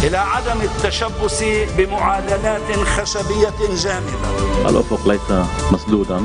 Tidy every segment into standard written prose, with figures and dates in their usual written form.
إلى عدم التشبث بمعادلات خشبية جامدة. الأفق ليس مسدودا.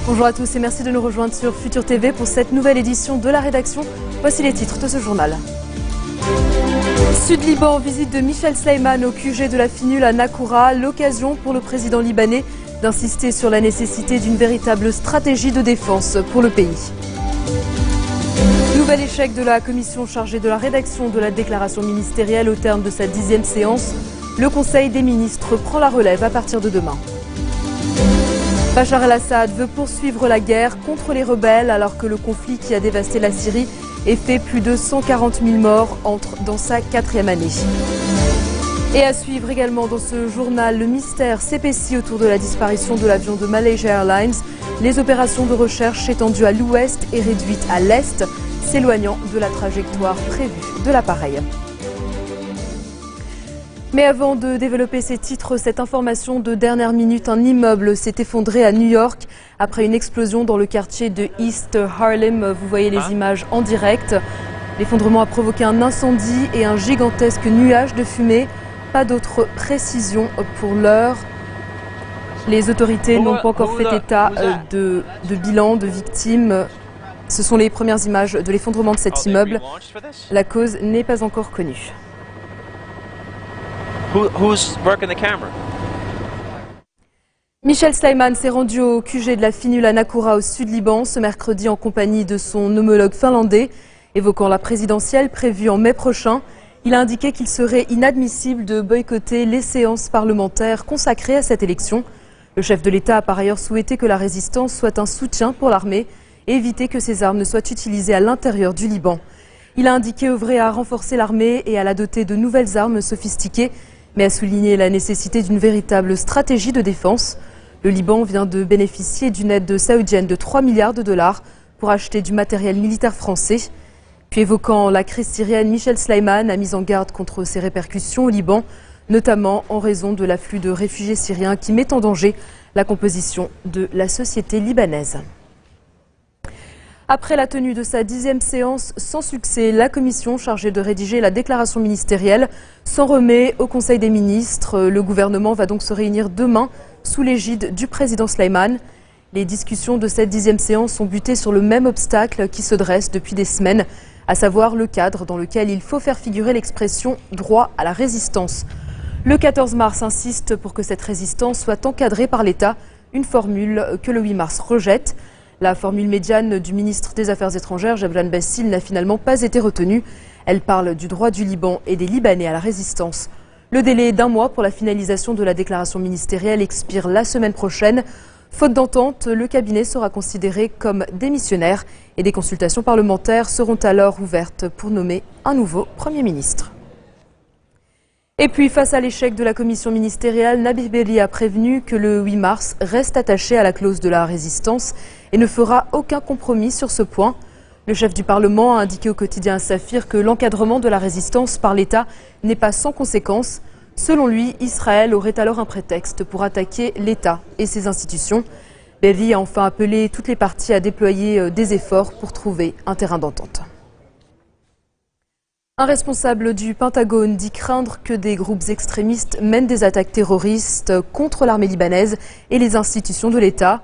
Bonjour à tous et merci de nous rejoindre sur Futur TV pour cette nouvelle édition de la rédaction. Voici les titres de ce journal. Sud-Liban, visite de Michel Sleiman au QG de la FINUL à Nakoura, l'occasion pour le président libanais d'insister sur la nécessité d'une véritable stratégie de défense pour le pays. Nouvel échec de la commission chargée de la rédaction de la déclaration ministérielle au terme de sa 10e séance. Le Conseil des ministres prend la relève à partir de demain. Bachar el-Assad veut poursuivre la guerre contre les rebelles alors que le conflit qui a dévasté la Syrie et fait plus de 140 000 morts entre dans sa 4e année. Et à suivre également dans ce journal, le mystère s'épaissit autour de la disparition de l'avion de Malaysia Airlines. Les opérations de recherche étendues à l'ouest et réduites à l'est, s'éloignant de la trajectoire prévue de l'appareil. Mais avant de développer ces titres, cette information de dernière minute, un immeuble s'est effondré à New York après une explosion dans le quartier de East Harlem. Vous voyez les images en direct. L'effondrement a provoqué un incendie et un gigantesque nuage de fumée. Pas d'autres précisions pour l'heure. Les autorités n'ont pas encore fait état de bilan de victimes. Ce sont les premières images de l'effondrement de cet immeuble. La cause n'est pas encore connue. Who's working the camera? Michel Sleiman s'est rendu au QG de la FINUL à Nakoura au Sud-Liban ce mercredi en compagnie de son homologue finlandais. Évoquant la présidentielle prévue en mai prochain, il a indiqué qu'il serait inadmissible de boycotter les séances parlementaires consacrées à cette élection. Le chef de l'État a par ailleurs souhaité que la résistance soit un soutien pour l'armée et éviter que ces armes ne soient utilisées à l'intérieur du Liban. Il a indiqué œuvrer à renforcer l'armée et à la doter de nouvelles armes sophistiquées, mais a souligné la nécessité d'une véritable stratégie de défense. Le Liban vient de bénéficier d'une aide saoudienne de 3 milliards de dollars pour acheter du matériel militaire français. Puis évoquant la crise syrienne, Michel Sleiman a mis en garde contre ses répercussions au Liban, notamment en raison de l'afflux de réfugiés syriens qui met en danger la composition de la société libanaise. Après la tenue de sa 10e séance sans succès, la commission chargée de rédiger la déclaration ministérielle s'en remet au Conseil des ministres. Le gouvernement va donc se réunir demain sous l'égide du président Sleiman. Les discussions de cette 10e séance ont buté sur le même obstacle qui se dresse depuis des semaines, à savoir le cadre dans lequel il faut faire figurer l'expression « droit à la résistance ». Le 14 mars insiste pour que cette résistance soit encadrée par l'État, une formule que le 8 mars rejette. La formule médiane du ministre des Affaires étrangères, Jabran Bassil, n'a finalement pas été retenue. Elle parle du droit du Liban et des Libanais à la résistance. Le délai d'1 mois pour la finalisation de la déclaration ministérielle expire la semaine prochaine. Faute d'entente, le cabinet sera considéré comme démissionnaire et des consultations parlementaires seront alors ouvertes pour nommer un nouveau Premier ministre. Et puis, face à l'échec de la commission ministérielle, Nabih Berri a prévenu que le 8 mars reste attaché à la clause de la résistance et ne fera aucun compromis sur ce point. Le chef du Parlement a indiqué au quotidien Safir que l'encadrement de la résistance par l'État n'est pas sans conséquence. Selon lui, Israël aurait alors un prétexte pour attaquer l'État et ses institutions. Berri a enfin appelé toutes les parties à déployer des efforts pour trouver un terrain d'entente. Un responsable du Pentagone dit craindre que des groupes extrémistes mènent des attaques terroristes contre l'armée libanaise et les institutions de l'État.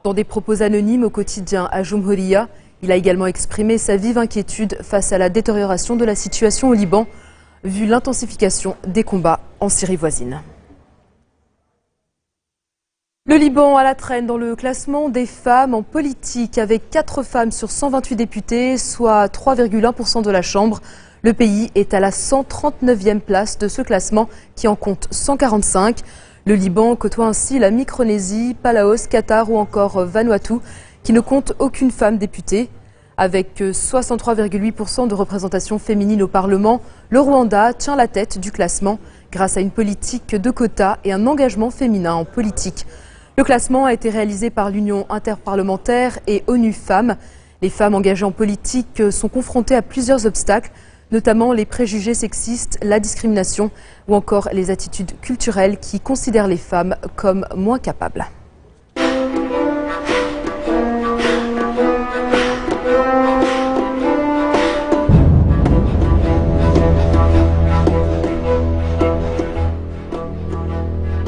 Dans des propos anonymes au quotidien Al-Jumhuriya, il a également exprimé sa vive inquiétude face à la détérioration de la situation au Liban, vu l'intensification des combats en Syrie voisine. Le Liban à la traîne dans le classement des femmes en politique, avec 4 femmes sur 128 députés, soit 3,1% de la Chambre. Le pays est à la 139e place de ce classement qui en compte 145. Le Liban côtoie ainsi la Micronésie, Palaos, Qatar ou encore Vanuatu qui ne comptent aucune femme députée. Avec 63,8% de représentation féminine au Parlement, le Rwanda tient la tête du classement grâce à une politique de quotas et un engagement féminin en politique. Le classement a été réalisé par l'Union interparlementaire et ONU Femmes. Les femmes engagées en politique sont confrontées à plusieurs obstacles, notamment les préjugés sexistes, la discrimination ou encore les attitudes culturelles qui considèrent les femmes comme moins capables.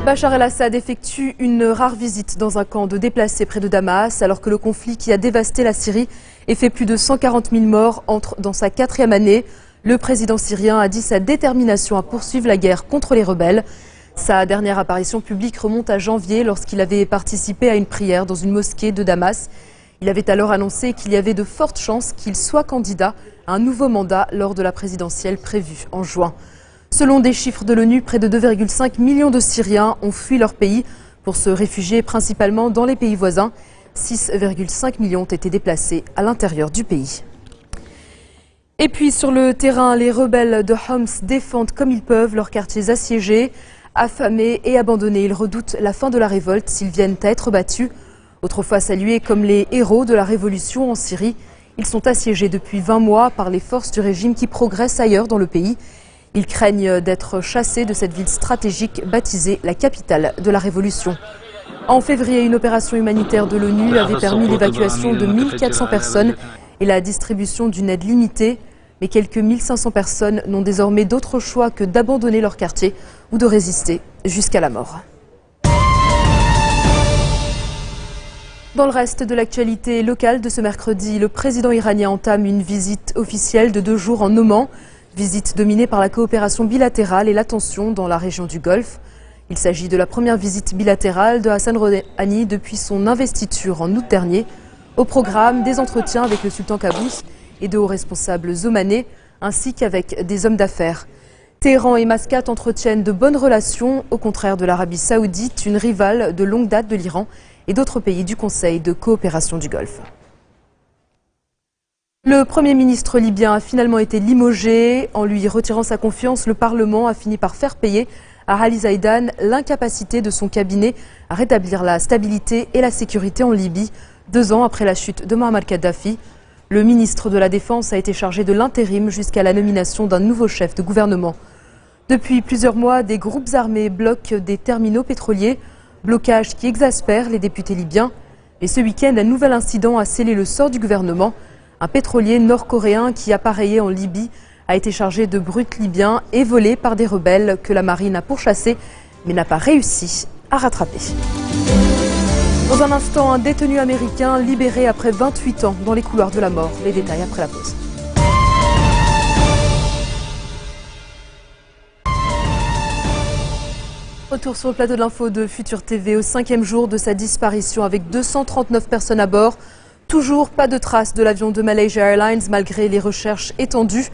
Bachar el-Assad effectue une rare visite dans un camp de déplacés près de Damas, alors que le conflit qui a dévasté la Syrie et fait plus de 140 000 morts entre dans sa 4e année. Le président syrien a dit sa détermination à poursuivre la guerre contre les rebelles. Sa dernière apparition publique remonte à janvier lorsqu'il avait participé à une prière dans une mosquée de Damas. Il avait alors annoncé qu'il y avait de fortes chances qu'il soit candidat à un nouveau mandat lors de la présidentielle prévue en juin. Selon des chiffres de l'ONU, près de 2,5 millions de Syriens ont fui leur pays pour se réfugier principalement dans les pays voisins. 6,5 millions ont été déplacés à l'intérieur du pays. Et puis sur le terrain, les rebelles de Homs défendent comme ils peuvent leurs quartiers assiégés. Affamés et abandonnés, ils redoutent la fin de la révolte s'ils viennent à être battus. Autrefois salués comme les héros de la révolution en Syrie, ils sont assiégés depuis 20 mois par les forces du régime qui progressent ailleurs dans le pays. Ils craignent d'être chassés de cette ville stratégique baptisée la capitale de la Révolution. En février, une opération humanitaire de l'ONU avait permis l'évacuation de 1400 personnes et la distribution d'une aide limitée. Mais quelques 1500 personnes n'ont désormais d'autre choix que d'abandonner leur quartier ou de résister jusqu'à la mort. Dans le reste de l'actualité locale de ce mercredi, le président iranien entame une visite officielle de 2 jours en Oman. Visite dominée par la coopération bilatérale et la tension dans la région du Golfe. Il s'agit de la première visite bilatérale de Hassan Rouhani depuis son investiture en août dernier. Au programme, des entretiens avec le sultan Qaboos et de hauts responsables omanais, ainsi qu'avec des hommes d'affaires. Téhéran et Mascate entretiennent de bonnes relations, au contraire de l'Arabie saoudite, une rivale de longue date de l'Iran et d'autres pays du Conseil de coopération du Golfe. Le Premier ministre libyen a finalement été limogé. En lui retirant sa confiance, le Parlement a fini par faire payer à Ali Zaïdan l'incapacité de son cabinet à rétablir la stabilité et la sécurité en Libye, 2 ans après la chute de Muammar Kadhafi. Le ministre de la Défense a été chargé de l'intérim jusqu'à la nomination d'un nouveau chef de gouvernement. Depuis plusieurs mois, des groupes armés bloquent des terminaux pétroliers, blocage qui exaspère les députés libyens. Et ce week-end, un nouvel incident a scellé le sort du gouvernement. Un pétrolier nord-coréen qui appareillait en Libye a été chargé de brut libyens et volé par des rebelles que la marine a pourchassés mais n'a pas réussi à rattraper. Dans un instant, un détenu américain libéré après 28 ans dans les couloirs de la mort. Les détails après la pause. Retour sur le plateau de l'info de Futur TV au 5e jour de sa disparition avec 239 personnes à bord. Toujours pas de traces de l'avion de Malaysia Airlines malgré les recherches étendues.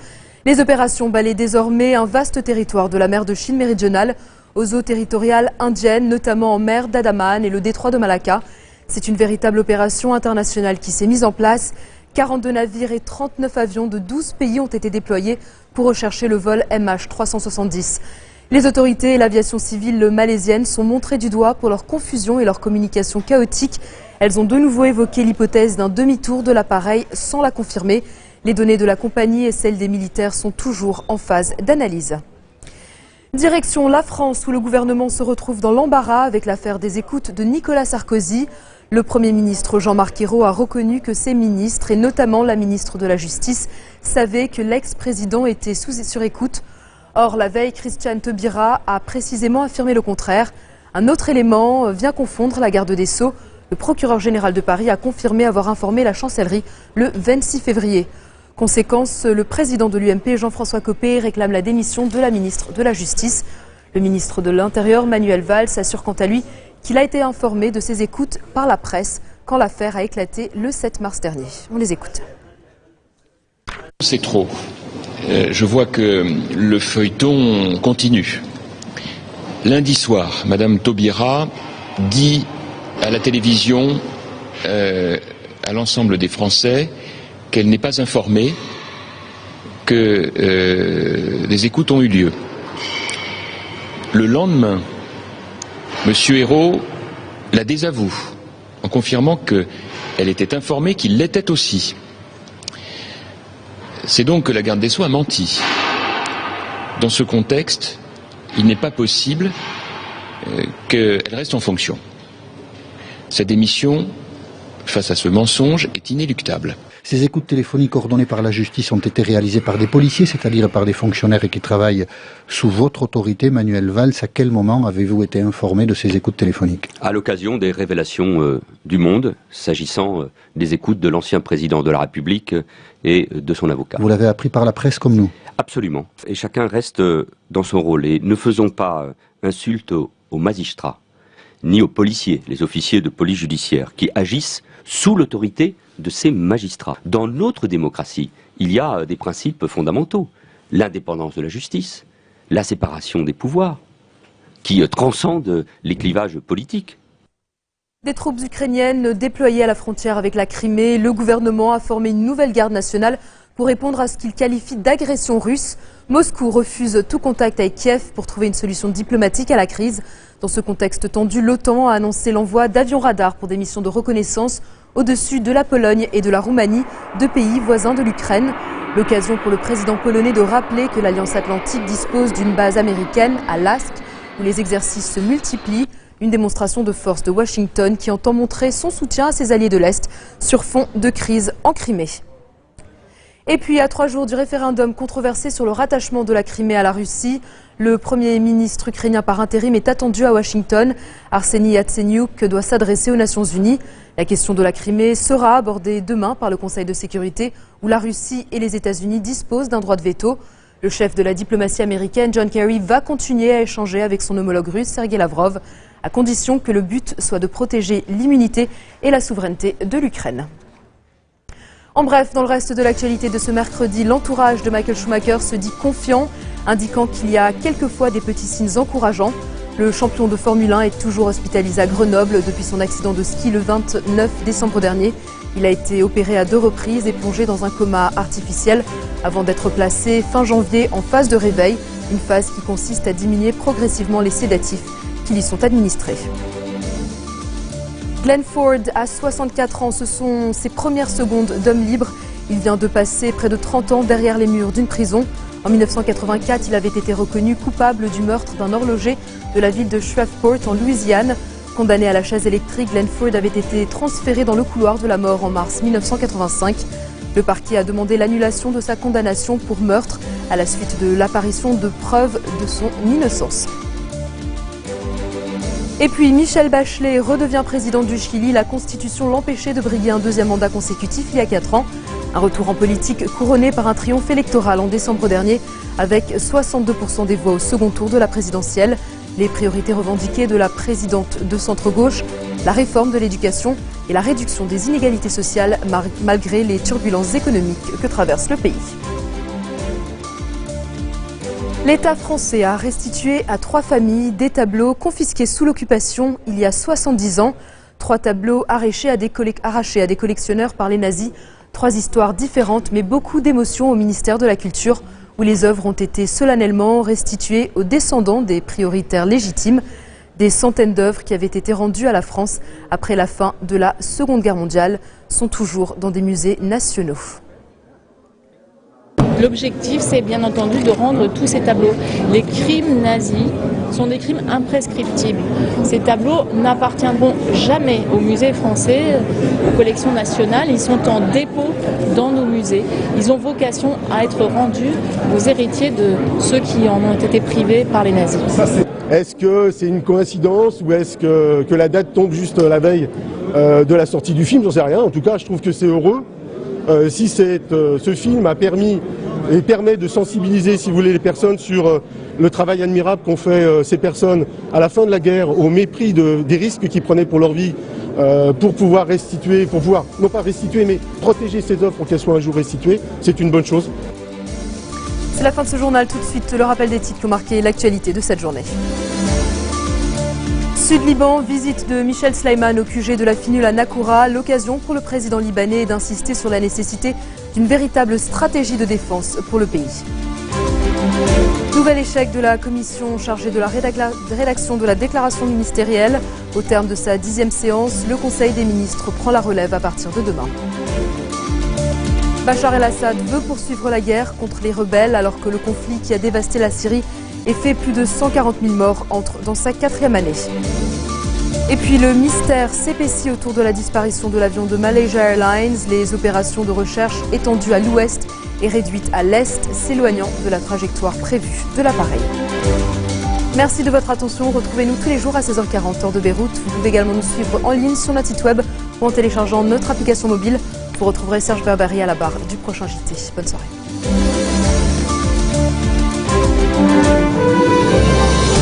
Les opérations balayent désormais un vaste territoire de la mer de Chine méridionale aux eaux territoriales indiennes, notamment en mer d'Andaman et le détroit de Malacca. C'est une véritable opération internationale qui s'est mise en place. 42 navires et 39 avions de 12 pays ont été déployés pour rechercher le vol MH370. Les autorités et l'aviation civile malaisienne sont montrées du doigt pour leur confusion et leur communication chaotique. Elles ont de nouveau évoqué l'hypothèse d'un demi-tour de l'appareil sans la confirmer. Les données de la compagnie et celles des militaires sont toujours en phase d'analyse. Direction la France où le gouvernement se retrouve dans l'embarras avec l'affaire des écoutes de Nicolas Sarkozy. Le Premier ministre Jean-Marc Ayrault a reconnu que ses ministres, et notamment la ministre de la Justice, savaient que l'ex-président était sur écoute. Or, la veille, Christiane Taubira a précisément affirmé le contraire. Un autre élément vient confondre la garde des Sceaux. Le procureur général de Paris a confirmé avoir informé la chancellerie le 26 février. Conséquence, le président de l'UMP, Jean-François Copé, réclame la démission de la ministre de la Justice. Le ministre de l'Intérieur, Manuel Valls, assure quant à lui qu'il a été informé de ses écoutes par la presse quand l'affaire a éclaté le 7 mars dernier. On les écoute. C'est trop. Je vois que le feuilleton continue. Lundi soir, Madame Taubira dit à la télévision, à l'ensemble des Français, qu'elle n'est pas informée que des écoutes ont eu lieu. Le lendemain, M. Ayrault la désavoue en confirmant qu'elle était informée qu'il l'était aussi. c'est donc que la garde des Sceaux a menti. Dans ce contexte, il n'est pas possible qu'elle reste en fonction. Sa démission, face à ce mensonge, est inéluctable. Ces écoutes téléphoniques ordonnées par la justice ont été réalisées par des policiers, c'est-à-dire par des fonctionnaires qui travaillent sous votre autorité, Manuel Valls. À quel moment avez-vous été informé de ces écoutes téléphoniques? À l'occasion des révélations du Monde, s'agissant des écoutes de l'ancien président de la République et de son avocat. Vous l'avez appris par la presse comme nous? Absolument. Et chacun reste dans son rôle. Et ne faisons pas insulte aux magistrats, ni aux policiers, les officiers de police judiciaire, qui agissent sous l'autorité de ces magistrats. Dans notre démocratie, il y a des principes fondamentaux. L'indépendance de la justice, la séparation des pouvoirs, qui transcendent les clivages politiques. Des troupes ukrainiennes déployées à la frontière avec la Crimée, le gouvernement a formé une nouvelle garde nationale pour répondre à ce qu'il qualifie d'agression russe. Moscou refuse tout contact avec Kiev pour trouver une solution diplomatique à la crise. Dans ce contexte tendu, l'OTAN a annoncé l'envoi d'avions radars pour des missions de reconnaissance au-dessus de la Pologne et de la Roumanie, deux pays voisins de l'Ukraine. L'occasion pour le président polonais de rappeler que l'Alliance Atlantique dispose d'une base américaine à Lask, où les exercices se multiplient. Une démonstration de force de Washington qui entend montrer son soutien à ses alliés de l'Est sur fond de crise en Crimée. Et puis, à 3 jours du référendum controversé sur le rattachement de la Crimée à la Russie, le Premier ministre ukrainien par intérim est attendu à Washington. Arseniy Yatsenyuk doit s'adresser aux Nations Unies. La question de la Crimée sera abordée demain par le Conseil de sécurité, où la Russie et les États-Unis disposent d'un droit de veto. Le chef de la diplomatie américaine, John Kerry, va continuer à échanger avec son homologue russe, Sergei Lavrov, à condition que le but soit de protéger l'immunité et la souveraineté de l'Ukraine. En bref, dans le reste de l'actualité de ce mercredi, l'entourage de Michael Schumacher se dit confiant, indiquant qu'il y a quelquefois des petits signes encourageants. Le champion de Formule 1 est toujours hospitalisé à Grenoble depuis son accident de ski le 29 décembre dernier. Il a été opéré à 2 reprises et plongé dans un coma artificiel avant d'être placé fin janvier en phase de réveil, une phase qui consiste à diminuer progressivement les sédatifs qui lui sont administrés. Glenn Ford a 64 ans, ce sont ses premières secondes d'homme libre. Il vient de passer près de 30 ans derrière les murs d'une prison. En 1984, il avait été reconnu coupable du meurtre d'un horloger de la ville de Shreveport en Louisiane. Condamné à la chaise électrique, Glenn Ford avait été transféré dans le couloir de la mort en mars 1985. Le parquet a demandé l'annulation de sa condamnation pour meurtre à la suite de l'apparition de preuves de son innocence. Et puis Michelle Bachelet redevient présidente du Chili. La Constitution l'empêchait de briguer un 2e mandat consécutif il y a 4 ans. Un retour en politique couronné par un triomphe électoral en décembre dernier avec 62% des voix au second tour de la présidentielle. Les priorités revendiquées de la présidente de centre-gauche, la réforme de l'éducation et la réduction des inégalités sociales malgré les turbulences économiques que traverse le pays. L'État français a restitué à 3 familles des tableaux confisqués sous l'occupation il y a 70 ans. 3 tableaux arrachés à des collectionneurs par les nazis. 3 histoires différentes mais beaucoup d'émotions au ministère de la Culture où les œuvres ont été solennellement restituées aux descendants des prioritaires légitimes. Des centaines d'œuvres qui avaient été rendues à la France après la fin de la Seconde Guerre mondiale sont toujours dans des musées nationaux. L'objectif, c'est bien entendu de rendre tous ces tableaux. Les crimes nazis sont des crimes imprescriptibles. Ces tableaux n'appartiendront jamais au musée français, aux collections nationales. Ils sont en dépôt dans nos musées. Ils ont vocation à être rendus aux héritiers de ceux qui en ont été privés par les nazis. Est-ce que c'est une coïncidence ou est-ce que la date tombe juste la veille de la sortie du film? J'en sais rien. En tout cas, je trouve que c'est heureux. Si ce film a permis et permet de sensibiliser, si vous voulez, les personnes sur le travail admirable qu'ont fait ces personnes à la fin de la guerre, au mépris des risques qu'ils prenaient pour leur vie, pour pouvoir restituer, non pas restituer, mais protéger ces œuvres pour qu'elles soient un jour restituées, c'est une bonne chose. C'est la fin de ce journal. Tout de suite, le rappel des titres qui ont marqué l'actualité de cette journée. Sud-Liban, visite de Michel Sleiman au QG de la FINUL à Nakoura. L'occasion pour le président libanais d'insister sur la nécessité d'une véritable stratégie de défense pour le pays. Nouvel échec de la commission chargée de la rédaction de la déclaration ministérielle. Au terme de sa 10e séance, le Conseil des ministres prend la relève à partir de demain. Bachar el-Assad veut poursuivre la guerre contre les rebelles alors que le conflit qui a dévasté la Syrie et fait plus de 140 000 morts entre dans sa 4e année. Et puis le mystère s'épaissit autour de la disparition de l'avion de Malaysia Airlines. Les opérations de recherche étendues à l'ouest et réduites à l'est, s'éloignant de la trajectoire prévue de l'appareil. Merci de votre attention. Retrouvez-nous tous les jours à 16h40 heure de Beyrouth. Vous pouvez également nous suivre en ligne sur notre site web ou en téléchargeant notre application mobile. Vous retrouverez Serge Berberi à la barre du prochain JT. Bonne soirée.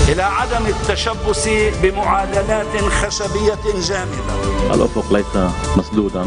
إلى عدم التشبث بمعادلات خشبية جامدة. الأفق ليس مسدودا.